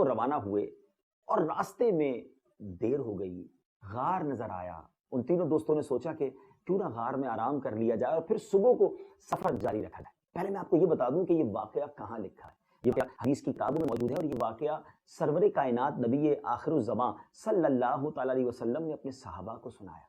وہ روانہ ہوئے اور راستے میں دیر ہو گئی، غار نظر آیا۔ ان تینوں دوستوں نے سوچا کہ کیوں نہ غار میں آرام کر لیا جائے اور پھر صبح کو سفر جاری رکھا جائے۔ پہلے میں آپ کو یہ بتا دوں کہ یہ واقعہ کہاں لکھا ہے۔ یہ واقعہ حدیث کی کتابوں میں موجود ہے، اور یہ واقعہ سرور کائنات نبی آخر الزماں صلی اللہ تعالی علیہ وسلم نے اپنے صحابہ کو سنایا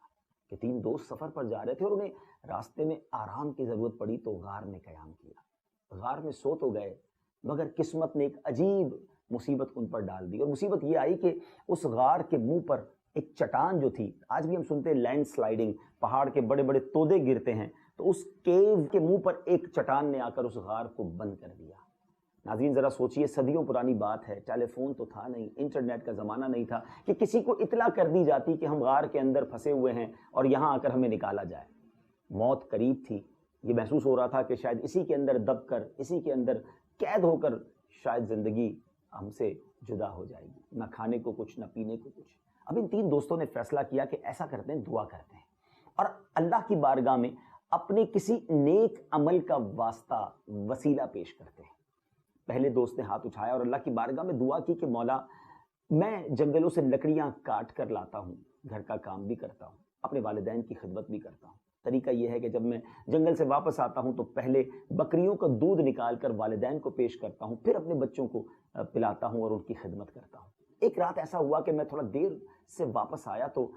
کہ تین دوست سفر پر جا رہے تھے اور انہیں راستے میں آرام کی ضرورت پڑی تو غار میں قیام کیا۔ غار میں سو تو گئے، مگر قسمت نے ایک عجیب مصیبت ان پر ڈال دی، اور مصیبت یہ آئی کہ اس غار کے منہ پر ایک چٹان جو تھی، آج بھی ہم سنتے ہیں لینڈ سلائیڈنگ، پہاڑ کے بڑے بڑے تودے گرتے ہیں، تو اس کیو کے منہ پر ایک چٹان نے آ کر اس غار کو بند کر دیا۔ ناظرین ذرا سوچئے، صدیوں پرانی بات ہے، ٹیلی فون تو تھا نہیں، انٹرنیٹ کا زمانہ نہیں تھا کہ کسی کو اطلاع کر دی جاتی کہ ہم غار کے اندر پھنسے ہوئے ہیں اور یہاں آ کر ہمیں نکالا جائے۔ موت قریب تھی، یہ محسوس ہو رہا تھا کہ شاید اسی کے اندر دب کر، اسی کے اندر قید ہو کر شاید زندگی ہم سے جدا ہو جائے گی، نہ کھانے کو کچھ، نہ پینے کو کچھ۔ اب ان تین دوستوں نے فیصلہ کیا کہ ایسا کرتے ہیں، دعا کرتے ہیں اور اللہ کی بارگاہ میں اپنے کسی نیک عمل کا واسطہ، وسیلہ پیش کرتے ہیں۔ پہلے دوست نے ہاتھ اٹھایا اور اللہ کی بارگاہ میں دعا کی کہ مولا، میں جنگلوں سے لکڑیاں کاٹ کر لاتا ہوں، گھر کا کام بھی کرتا ہوں، اپنے والدین کی خدمت بھی کرتا ہوں۔ طریقہ یہ ہے کہ جب میں جنگل سے واپس آتا ہوں تو پہلے بکریوں کا دودھ نکال کر والدین کو پیش کرتا ہوں، پھر اپنے بچوں کو پلاتا ہوں اور ان کی خدمت کرتا ہوں۔ ایک رات ایسا ہوا کہ میں تھوڑا دیر سے واپس آیا تو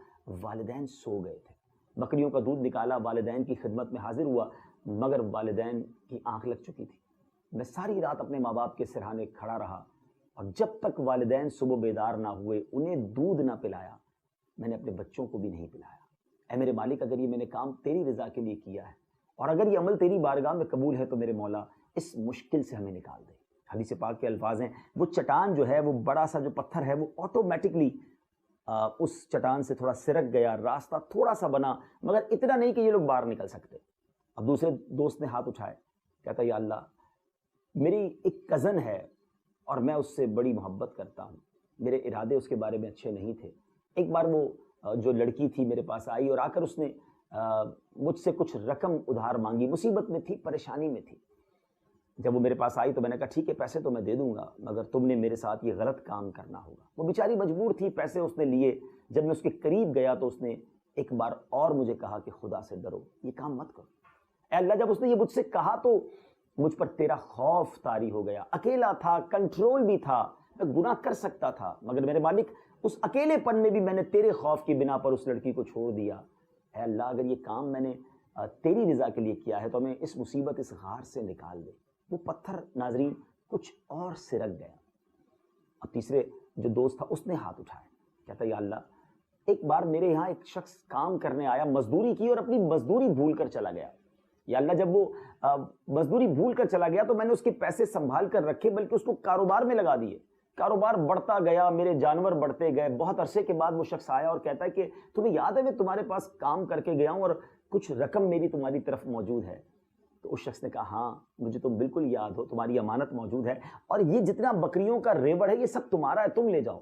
والدین سو گئے تھے۔ بکریوں کا دودھ نکالا، والدین کی خدمت میں حاضر ہوا، مگر والدین کی آنکھ لگ چکی تھی۔ میں ساری رات اپنے ماں باپ کے سرہانے کھڑا رہا، اور جب تک والدین صبح بیدار نہ ہوئے، انہیں دودھ نہ پلایا، میں نے اپنے بچوں کو بھی نہیں پلایا۔ اے میرے مالک، اگر یہ میں نے کام تیری رضا کے لیے کیا ہے اور اگر یہ عمل تیری بارگاہ میں قبول ہے تو میرے مولا اس مشکل سے ہمیں نکال دے۔ حدیث پاک کے الفاظ ہیں، وہ چٹان جو ہے، وہ بڑا سا جو پتھر ہے، وہ آٹومیٹکلی اس چٹان سے تھوڑا سرک گیا، راستہ تھوڑا سا بنا، مگر اتنا نہیں کہ یہ لوگ باہر نکل سکتے۔ اب دوسرے دوست نے ہاتھ اٹھائے، کہتا یا اللہ، میری ایک کزن ہے اور میں اس سے بڑی محبت کرتا ہوں، میرے ارادے اس کے بارے میں اچھے نہیں تھے۔ ایک بار وہ جو لڑکی تھی میرے پاس آئی اور آ کر اس نے مجھ سے کچھ رقم ادھار مانگی، مصیبت میں تھی، پریشانی میں تھی۔ جب وہ میرے پاس آئی تو میں نے کہا ٹھیک ہے، پیسے تو میں دے دوں گا، مگر تم نے میرے ساتھ یہ غلط کام کرنا ہوگا۔ وہ بیچاری مجبور تھی، پیسے اس نے لیے۔ جب میں اس کے قریب گیا تو اس نے ایک بار اور مجھے کہا کہ خدا سے ڈرو، یہ کام مت کرو۔ اے اللہ، جب اس نے یہ مجھ سے کہا تو مجھ پر تیرا خوف طاری ہو گیا۔ اکیلا تھا، کنٹرول بھی تھا، میں گناہ کر سکتا تھا، مگر میرے مالک اس اکیلے پن میں بھی میں نے تیرے خوف کی بنا پر اس لڑکی کو چھوڑ دیا۔ اے اللہ، اگر یہ کام میں نے تیری رضا کے لیے کیا ہے تو ہمیں اس مصیبت، اس غار سے نکال دے۔ وہ پتھر ناظرین کچھ اور سرک گیا۔ اب تیسرے جو دوست تھا اس نے ہاتھ اٹھایا، کہتا یا اللہ، ایک بار میرے یہاں ایک شخص کام کرنے آیا، مزدوری کی اور اپنی مزدوری بھول کر چلا گیا۔ یا اللہ، جب وہ مزدوری بھول کر چلا گیا تو میں نے اس کے پیسے سنبھال کر رکھے، بلکہ اس کو کاروبار میں لگا دیے۔ کاروبار بڑھتا گیا، میرے جانور بڑھتے گئے۔ بہت عرصے کے بعد وہ شخص آیا اور کہتا ہے کہ تمہیں یاد ہے میں تمہارے پاس کام کر کے گیا ہوں اور کچھ رقم میری تمہاری طرف موجود ہے؟ تو اس شخص نے کہا ہاں مجھے تو بالکل یاد ہو، تمہاری امانت موجود ہے اور یہ جتنا بکریوں کا ریوڑ ہے یہ سب تمہارا ہے، تم لے جاؤ۔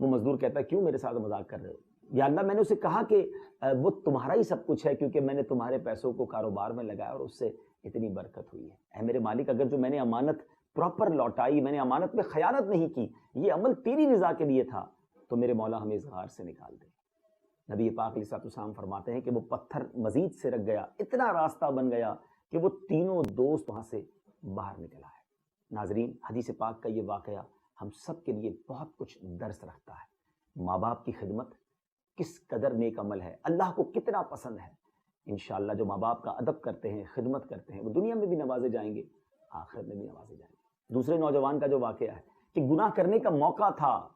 وہ مزدور کہتا ہے کیوں میرے ساتھ مذاق کر رہے ہو؟ یا اللہ، میں نے اسے کہا کہ وہ تمہارا ہی سب کچھ ہے، کیونکہ میں نے تمہارے پیسوں کو کاروبار میں لگایا اور اس سے اتنی برکت ہوئی ہے۔ اے میرے مالک، اگر جو میں نے امانت پراپر لوٹائی، میں نے امانت میں خیانت نہیں کی، یہ عمل تیری رضا کے لیے تھا، تو میرے مولا ہمیں اس غار سے نکال دے۔ نبی پاک علیہ الصلوۃ والسلام فرماتے ہیں کہ وہ پتھر مزید سرک گیا، اتنا راستہ بن گیا کہ وہ تینوں دوست وہاں سے باہر نکل آئے۔ ناظرین، حدیث پاک کا یہ واقعہ ہم سب کے لیے بہت کچھ درس رکھتا ہے۔ ماں باپ کی خدمت کس قدر نیک عمل ہے، اللہ کو کتنا پسند ہے۔ انشاءاللہ جو ماں باپ کا ادب کرتے ہیں، خدمت کرتے ہیں، وہ دنیا میں بھی نوازے جائیں گے، آخرت میں بھی نوازے جائیں گے۔ دوسرے نوجوان کا جو واقعہ ہے کہ گناہ کرنے کا موقع تھا،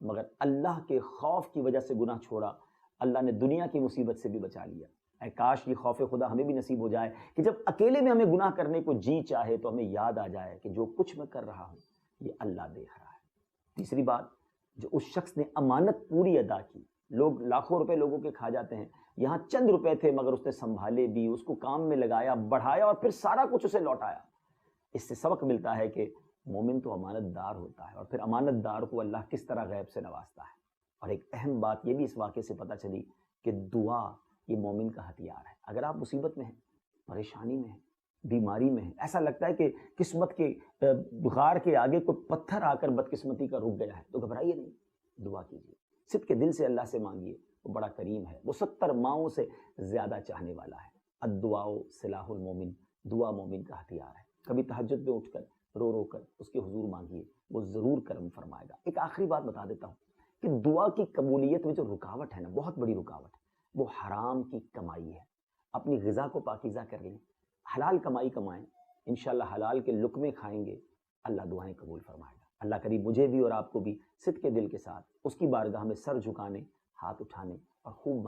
مگر اللہ کے خوف کی وجہ سے گناہ چھوڑا، اللہ نے دنیا کی مصیبت سے بھی بچا لیا۔ اے کاش یہ خوف خدا ہمیں بھی نصیب ہو جائے کہ جب اکیلے میں ہمیں گناہ کرنے کو جی چاہے تو ہمیں یاد آ جائے کہ جو کچھ میں کر رہا ہوں یہ اللہ دیکھ رہا ہے۔ تیسری بات، جو اس شخص نے امانت پوری ادا کی۔ لوگ لاکھوں روپے لوگوں کے کھا جاتے ہیں، یہاں چند روپے تھے مگر اس نے سنبھالے بھی، اس کو کام میں لگایا، بڑھایا اور پھر سارا کچھ اسے لوٹایا۔ اس سے سبق ملتا ہے کہ مومن تو امانت دار ہوتا ہے، اور پھر امانت دار کو اللہ کس طرح غیب سے نوازتا ہے۔ اور ایک اہم بات یہ بھی اس واقعے سے پتہ چلی کہ دعا یہ مومن کا ہتھیار ہے۔ اگر آپ مصیبت میں ہیں، پریشانی میں ہیں، بیماری میں ہے، ایسا لگتا ہے کہ قسمت کے غار کے آگے کوئی پتھر آ کر بدقسمتی کا رک گیا ہے، تو گھبرائیے نہیں، دعا کیجیے، صدق کے دل سے اللہ سے مانگیے، وہ بڑا کریم ہے، وہ 70 ماؤں سے زیادہ چاہنے والا ہے۔ الدعاء سلاح المومن، دعا مومن کا ہتھیار ہے۔ کبھی تہجد میں اٹھ کر رو رو کر اس کے حضور مانگیے، وہ ضرور کرم فرمائے گا۔ ایک آخری بات بتا دیتا ہوں کہ دعا کی قبولیت میں جو رکاوٹ ہے نا، بہت بڑی رکاوٹ ہے، وہ حرام کی کمائی ہے۔ اپنی غذا کو پاکیزہ کر لیں، حلال کمائی کمائیں، انشاءاللہ حلال کے لقمے کھائیں گے، اللہ دعائیں قبول فرمائے گا۔ اللہ کریم مجھے بھی اور آپ کو بھی صدق کے دل کے ساتھ اس کی بارگاہ میں سر جھکانے، ہاتھ اٹھانے اور خوب